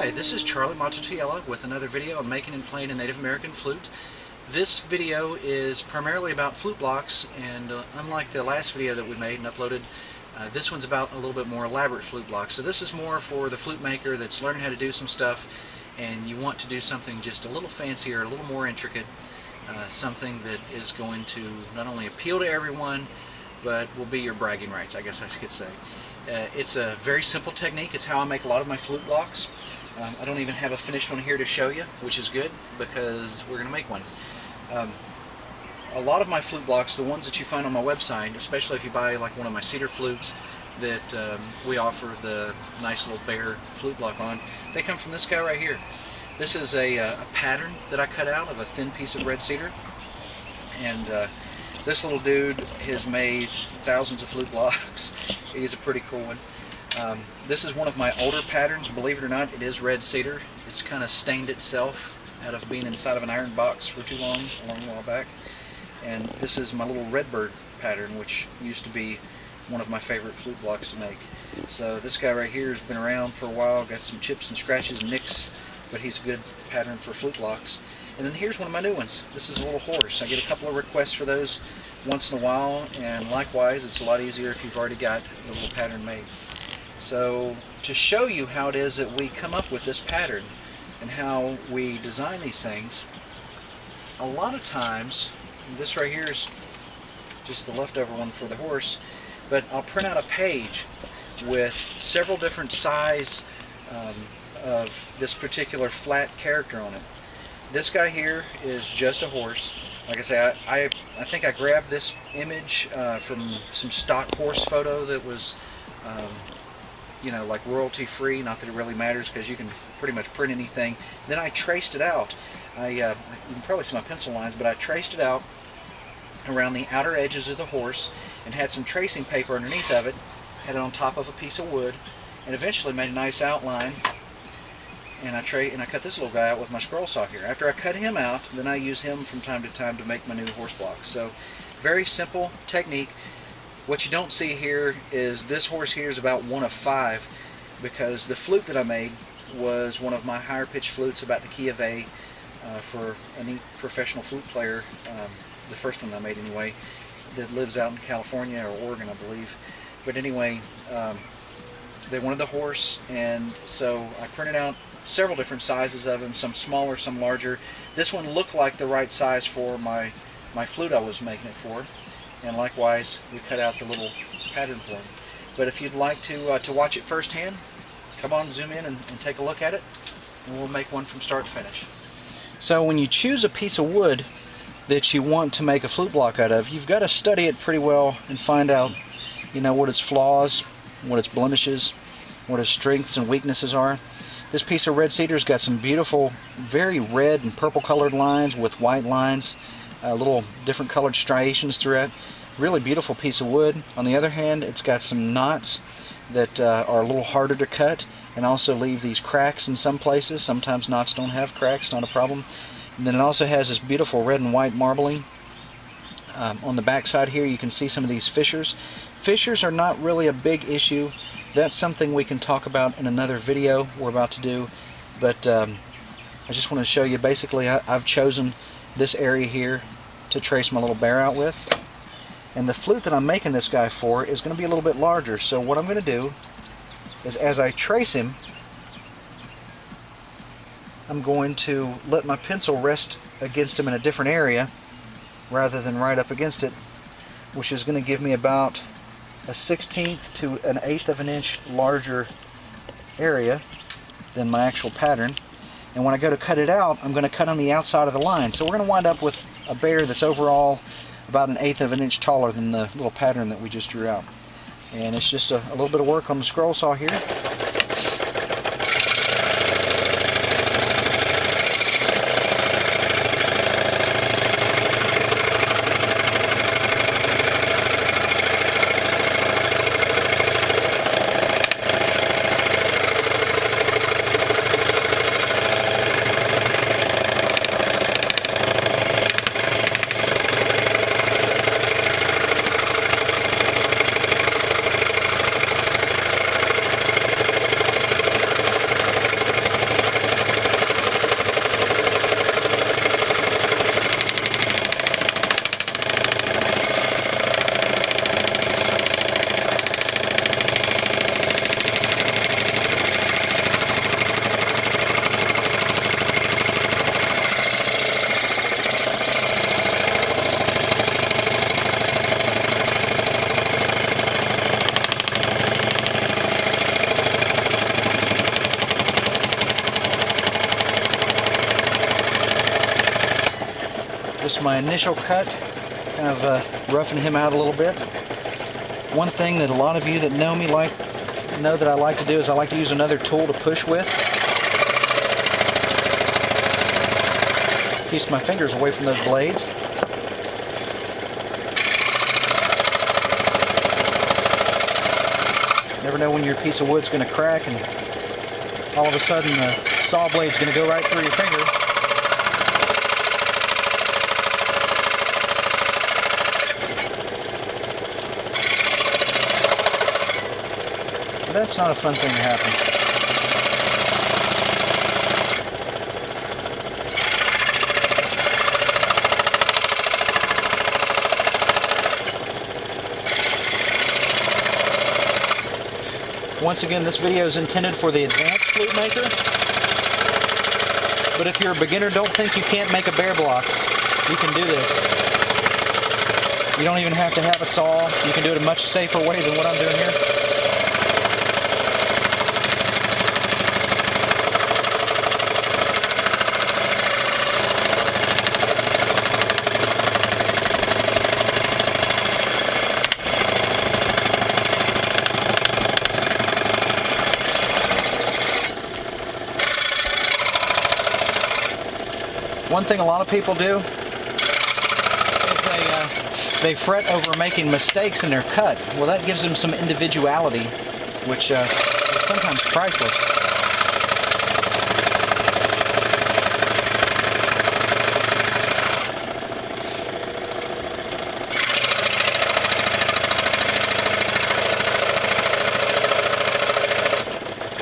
Hi, this is Charlie Mato-Toyela with another video on making and playing a Native American flute. This video is primarily about flute blocks, and unlike the last video that we made and uploaded, this one's about a little bit more elaborate flute blocks. So this is more for the flute maker that's learning how to do some stuff and you want to do something just a little fancier, a little more intricate, something that is going to not only appeal to everyone but will be your bragging rights, I guess I could say. It's a very simple technique. It's how I make a lot of my flute blocks. I don't even have a finished one here to show you, which is good because we're going to make one. A lot of my flute blocks, the ones that you find on my website, especially if you buy like one of my cedar flutes that we offer the nice little bear flute block on, they come from this guy right here. This is a pattern that I cut out of a thin piece of red cedar, and this little dude has made thousands of flute blocks. He's a pretty cool one. This is one of my older patterns. Believe it or not, it is red cedar. It's kind of stained itself out of being inside of an iron box for too long, a long while back. And this is my little redbird pattern, which used to be one of my favorite flute blocks to make. So this guy right here has been around for a while, got some chips and scratches and nicks, but he's a good pattern for flute blocks. And then here's one of my new ones. This is a little horse. I get a couple of requests for those once in a while, and likewise it's a lot easier if you've already got the little pattern made. So to show you how it is that we come up with this pattern and how we design these things, a lot of times, this right here is just the leftover one for the horse, but I'll print out a page with several different size of this particular flat character on it. This guy here is just a horse. Like I say, I think I grabbed this image from some stock horse photo that was you know, like royalty free. Not that it really matters because you can pretty much print anything. Then I traced it out. You can probably see my pencil lines, but I traced it out around the outer edges of the horse and had some tracing paper underneath of it, had it on top of a piece of wood, and eventually made a nice outline. And I cut this little guy out with my scroll saw here. After I cut him out, then I use him from time to time to make my new horse blocks. So very simple technique. What you don't see here is this horse here is about one of 5, because the flute that I made was one of my higher pitched flutes, about the key of A, for a neat professional flute player, the first one I made anyway, that lives out in California or Oregon, I believe. But anyway, they wanted the horse, and so I printed out several different sizes of him, some smaller, some larger. This one looked like the right size for my flute I was making it for, and likewise we cut out the little pattern for him. But if you'd like to watch it firsthand, come on, zoom in and take a look at it, and we'll make one from start to finish. So when you choose a piece of wood that you want to make a flute block out of, you've got to study it pretty well and find out, you know, what its flaws, what its blemishes, what its strengths and weaknesses are. This piece of red cedar's got some beautiful, very red and purple colored lines with white lines, little different colored striations throughout. Really beautiful piece of wood. On the other hand, it's got some knots that are a little harder to cut and also leave these cracks in some places. Sometimes knots don't have cracks, not a problem. And then it also has this beautiful red and white marbling. On the back side here you can see some of these fissures. Fissures are not really a big issue. That's something we can talk about in another video we're about to do, but I just want to show you, basically I've chosen this area here to trace my little bear out with, and the flute that I'm making this guy for is going to be a little bit larger. So what I'm going to do is, as I trace him, I'm going to let my pencil rest against him in a different area rather than right up against it, which is going to give me about a 1/16 to an 1/8 of an inch larger area than my actual pattern. And when I go to cut it out, I'm going to cut on the outside of the line. So we're going to wind up with a bear that's overall about an 1/8 of an inch taller than the little pattern that we just drew out. And it's just a little bit of work on the scroll saw here. Just my initial cut, kind of roughing him out a little bit. One thing that a lot of you that know me know that I like to do is I like to use another tool to push with. Keeps my fingers away from those blades. Never know when your piece of wood's going to crack and all of a sudden the saw blade's going to go right through your finger. But that's not a fun thing to happen. Once again, this video is intended for the advanced flute maker. But if you're a beginner, don't think you can't make a bear block. You can do this. You don't even have to have a saw. You can do it a much safer way than what I'm doing here. One thing a lot of people do is they fret over making mistakes in their cut. Well, that gives them some individuality, which is sometimes priceless.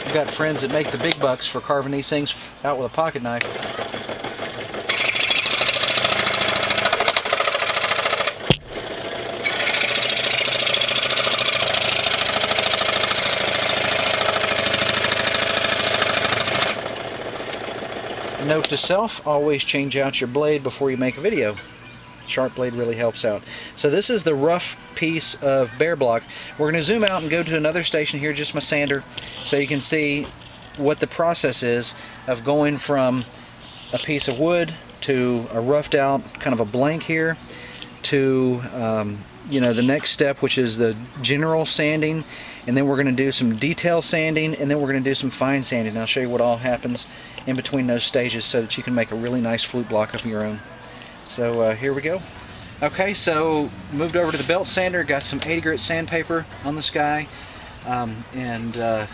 I've got friends that make the big bucks for carving these things out with a pocket knife. Note to self, always change out your blade before you make a video. Sharp blade really helps out. So this is the rough piece of bear block. We're going to zoom out and go to another station here, just my sander, so you can see what the process is of going from a piece of wood to a roughed out kind of a blank here to you know, the next step, which is the general sanding, and then we're going to do some detail sanding, and then we're going to do some fine sanding. And I'll show you what all happens in between those stages so that you can make a really nice flute block of your own. So here we go. Okay, so moved over to the belt sander, got some 80 grit sandpaper on this guy, and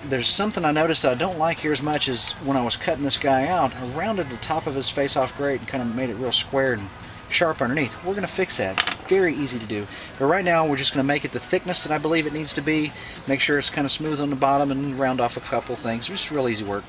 there's something I noticed that I don't like here as much as when I was cutting this guy out. I rounded the top of his face-off grate and kind of made it real squared and sharp underneath. We're going to fix that. Very easy to do. But right now we're just going to make it the thickness that I believe it needs to be. Make sure it's kind of smooth on the bottom and round off a couple things. Just real easy work.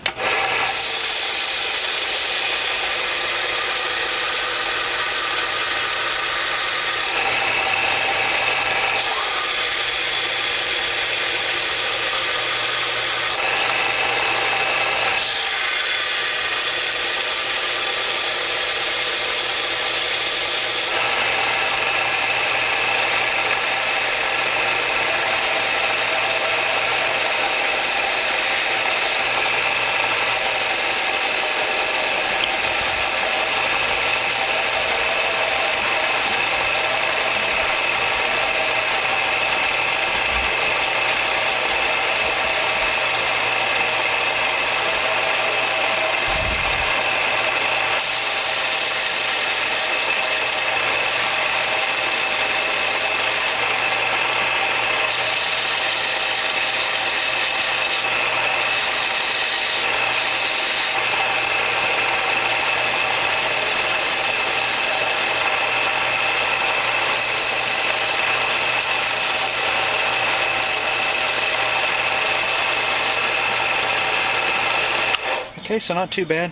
Okay, so not too bad.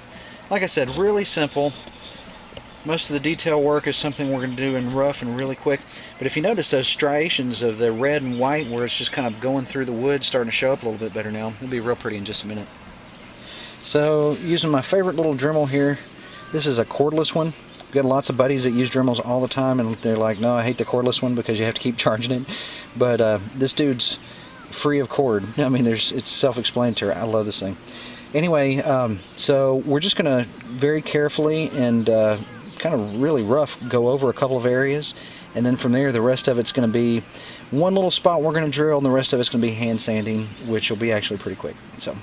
Like I said, really simple. Most of the detail work is something we're going to do in rough and really quick. But if you notice those striations of the red and white where it's just kind of going through the wood, starting to show up a little bit better now. It'll be real pretty in just a minute. So using my favorite little Dremel here. This is a cordless one. I've got lots of buddies that use Dremels all the time, and they're like, no, I hate the cordless one because you have to keep charging it. But this dude's free of cord. I mean, it's self-explanatory. I love this thing. Anyway, so we're just going to very carefully and kind kind of really rough, go over a couple of areas, and then from there the rest of it's going to be one little spot we're going to drill, and the rest of it's going to be hand sanding, which will be actually pretty quick. So.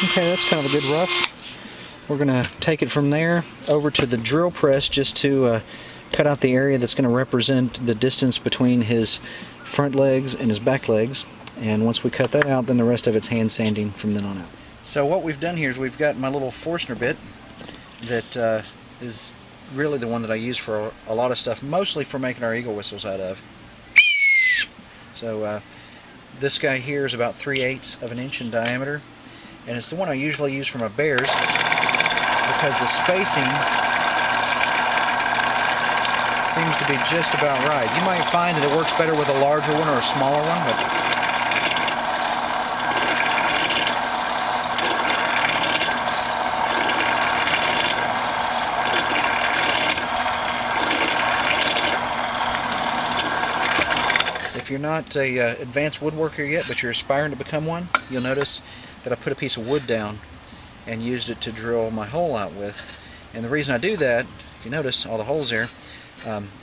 Okay, that's kind of a good rough. We're going to take it from there over to the drill press just to cut out the area that's going to represent the distance between his front legs and his back legs. And once we cut that out, then the rest of it's hand sanding from then on out. So what we've done here is we've got my little Forstner bit that is really the one that I use for a lot of stuff, mostly for making our eagle whistles out of. So this guy here is about 3/8 of an inch in diameter, and it's the one I usually use for my bears because the spacing seems to be just about right. You might find that it works better with a larger one or a smaller one, but if you're not a advanced woodworker yet, but you're aspiring to become one, you'll notice that I put a piece of wood down and used it to drill my hole out with. And the reason I do that, if you notice all the holes there,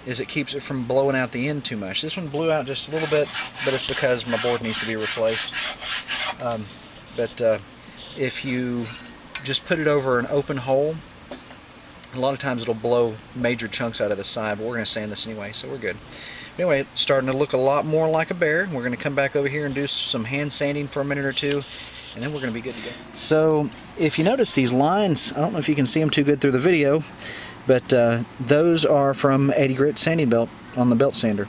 is it keeps it from blowing out the end too much. This one blew out just a little bit, but it's because my board needs to be replaced. If you just put it over an open hole, a lot of times it'll blow major chunks out of the side, but we're going to sand this anyway, so we're good. Anyway, it's starting to look a lot more like a bear. We're going to come back over here and do some hand sanding for a minute or two, and then we're going to be good to go. So if you notice these lines, I don't know if you can see them too good through the video, but those are from 80 grit sanding belt on the belt sander.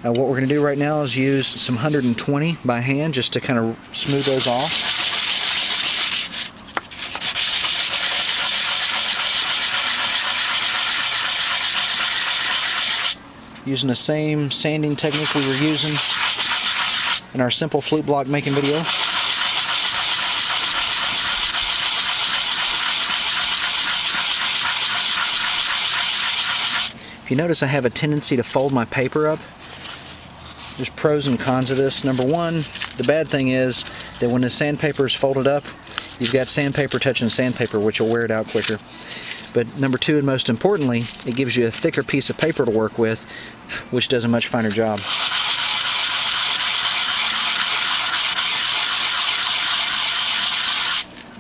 What we're going to do right now is use some 120 by hand just to kind of smooth those off. Using the same sanding technique we were using in our simple flute block making video. If you notice, I have a tendency to fold my paper up. There's pros and cons of this. Number one, the bad thing is that when the sandpaper is folded up, you've got sandpaper touching sandpaper, which will wear it out quicker. But number two, and most importantly, it gives you a thicker piece of paper to work with, which does a much finer job.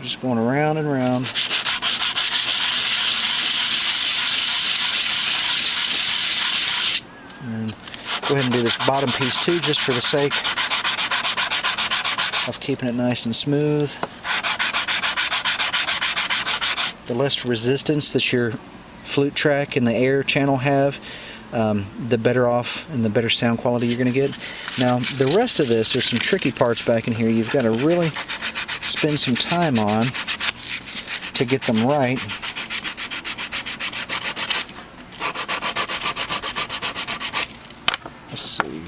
Just going around and around. And go ahead and do this bottom piece too, just for the sake of keeping it nice and smooth. The less resistance that your flute track and the air channel have, the better off and the better sound quality you're going to get. Now, the rest of this, there's some tricky parts back in here you've got to really spend some time on. to get them right. Let's see.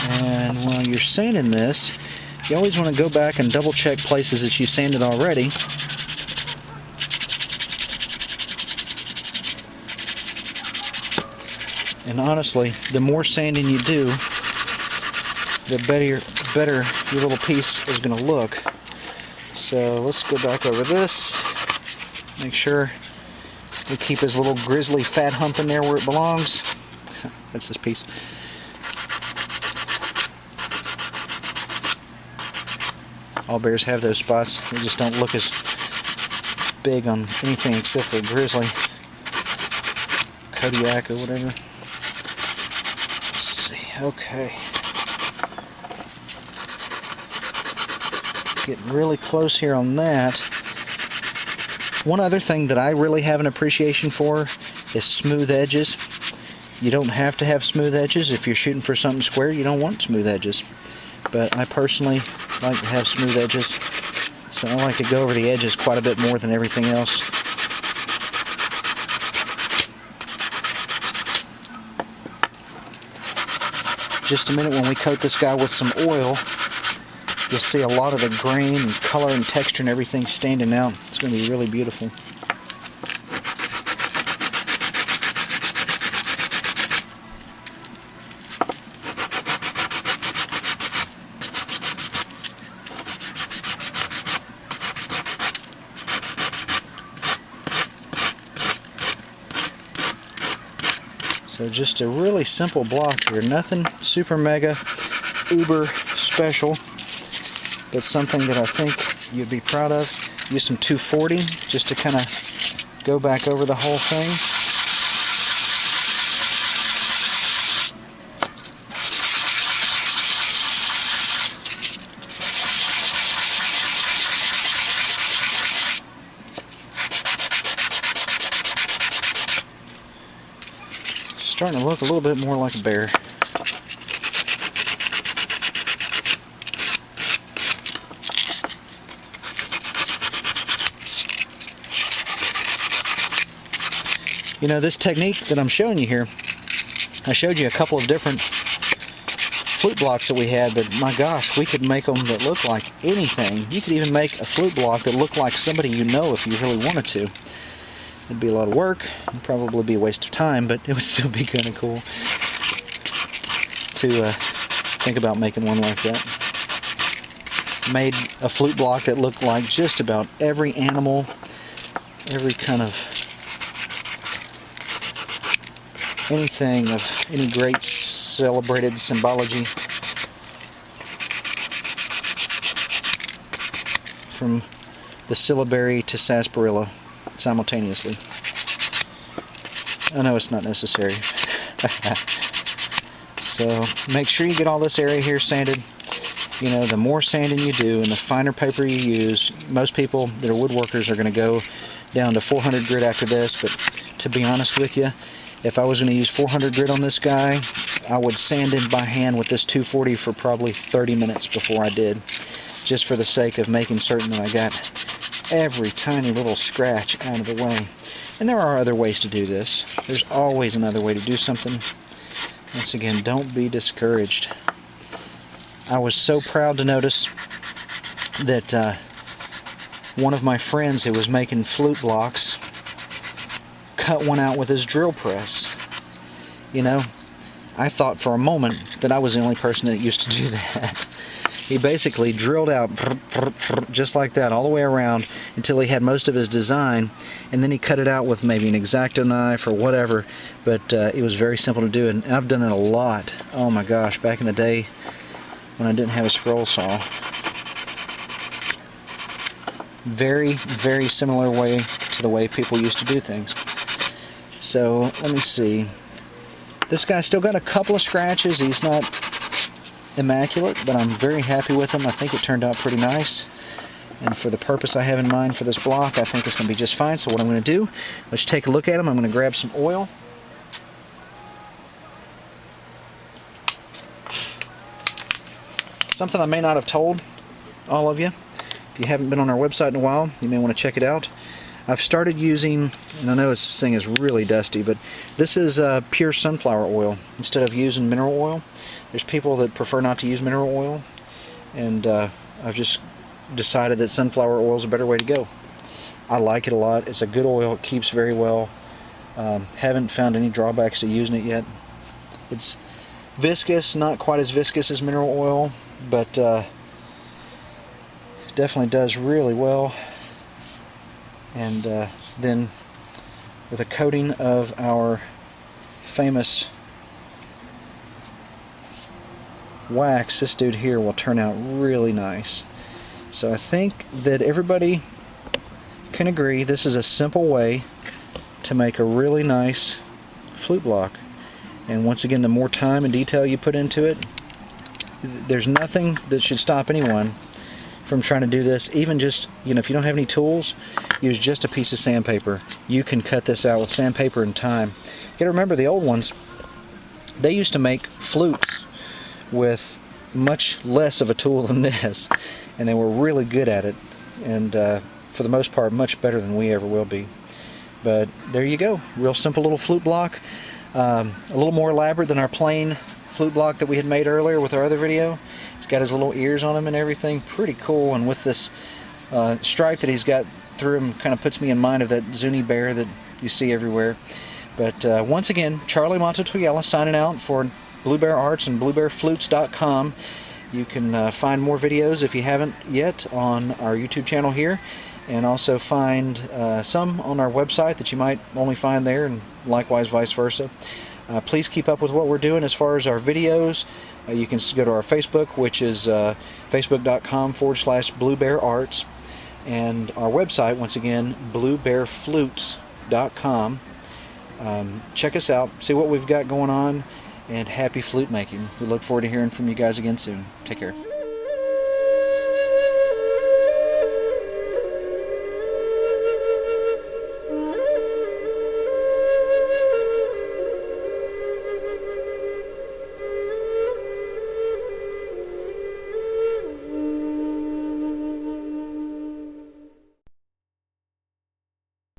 And while you're sanding this, you always want to go back and double check places that you sanded already. And honestly, the more sanding you do, the better your little piece is going to look. So let's go back over this. Make sure we keep his little grizzly fat hump in there where it belongs. That's this piece. All bears have those spots. They just don't look as big on anything except for grizzly, Kodiak, or whatever. Let's see. Okay. Getting really close here on that. One other thing that I really have an appreciation for is smooth edges. You don't have to have smooth edges. If you're shooting for something square, you don't want smooth edges. But I personally like to have smooth edges, so I like to go over the edges quite a bit more than everything else. Just a minute, when we coat this guy with some oil, you'll see a lot of the grain and color and texture and everything standing out. It's going to be really beautiful. So just a really simple block here. Nothing super mega uber special, but something that I think you'd be proud of. Use some 240 just to kind of go back over the whole thing. Starting to look a little bit more like a bear. You know, this technique that I'm showing you here, I showed you a couple of different flute blocks that we had, but my gosh, we could make them that look like anything. You could even make a flute block that looked like somebody you know if you really wanted to. It'd be a lot of work, it'd probably be a waste of time, but it would still be kind of cool to think about making one like that. Made a flute block that looked like just about every animal, every kind of anything of any great celebrated symbology, from the syllabary to sarsaparilla simultaneously. I know it's not necessary. So make sure you get all this area here sanded. You know, the more sanding you do and the finer paper you use, most people that are woodworkers are going to go down to 400 grit after this, but to be honest with you, if I was going to use 400 grit on this guy, I would sand him by hand with this 240 for probably 30 minutes before I did, just for the sake of making certain that I got every tiny little scratch out of the way. And there are other ways to do this. There's always another way to do something. Once again, don't be discouraged. I was so proud to notice that one of my friends who was making flute blocks cut one out with his drill press. You know, I thought for a moment that I was the only person that used to do that. He basically drilled out just like that all the way around until he had most of his design, and then he cut it out with maybe an X-Acto knife or whatever, but it was very simple to do, and I've done it a lot. Oh my gosh, back in the day when I didn't have a scroll saw. Very, very similar way to the way people used to do things. So, let me see. This guy's still got a couple of scratches. He's not immaculate, but I'm very happy with them. I think it turned out pretty nice. And for the purpose I have in mind for this block, I think it's going to be just fine. So what I'm going to do, let's take a look at them. I'm going to grab some oil. Something I may not have told all of you. If you haven't been on our website in a while, you may want to check it out. I've started using, and I know this thing is really dusty, but this is pure sunflower oil instead of using mineral oil. There's people that prefer not to use mineral oil, and I've just decided that sunflower oil is a better way to go. I like it a lot. It's a good oil. It keeps very well. Haven't found any drawbacks to using it yet. It's viscous, not quite as viscous as mineral oil, but definitely does really well. And then with a coating of our famous wax, this dude here will turn out really nice. So I think that everybody can agree this is a simple way to make a really nice flute block. And once again, the more time and detail you put into it, there's nothing that should stop anyone from trying to do this. Even just, if you don't have any tools, use just a piece of sandpaper. You can cut this out with sandpaper in time. You gotta remember, the old ones, they used to make flutes with much less of a tool than this, and they were really good at it, and for the most part much better than we ever will be. But there you go, real simple little flute block, a little more elaborate than our plain flute block that we had made earlier with our other video. It's got his little ears on him and everything, pretty cool, and with this stripe that he's got through him, kind of puts me in mind of that Zuni bear that you see everywhere. But once again, Charlie Mato-Toyela signing out for Blue Bear Arts and BlueBearFlutes.com. You can find more videos, if you haven't yet, on our YouTube channel here, and also find some on our website that you might only find there, and likewise vice versa. Please keep up with what we're doing as far as our videos. You can go to our Facebook, which is facebook.com/BlueBearArts, and our website, once again, BlueBearFlutes.com. Check us out, see what we've got going on, and happy flute making. We look forward to hearing from you guys again soon. Take care.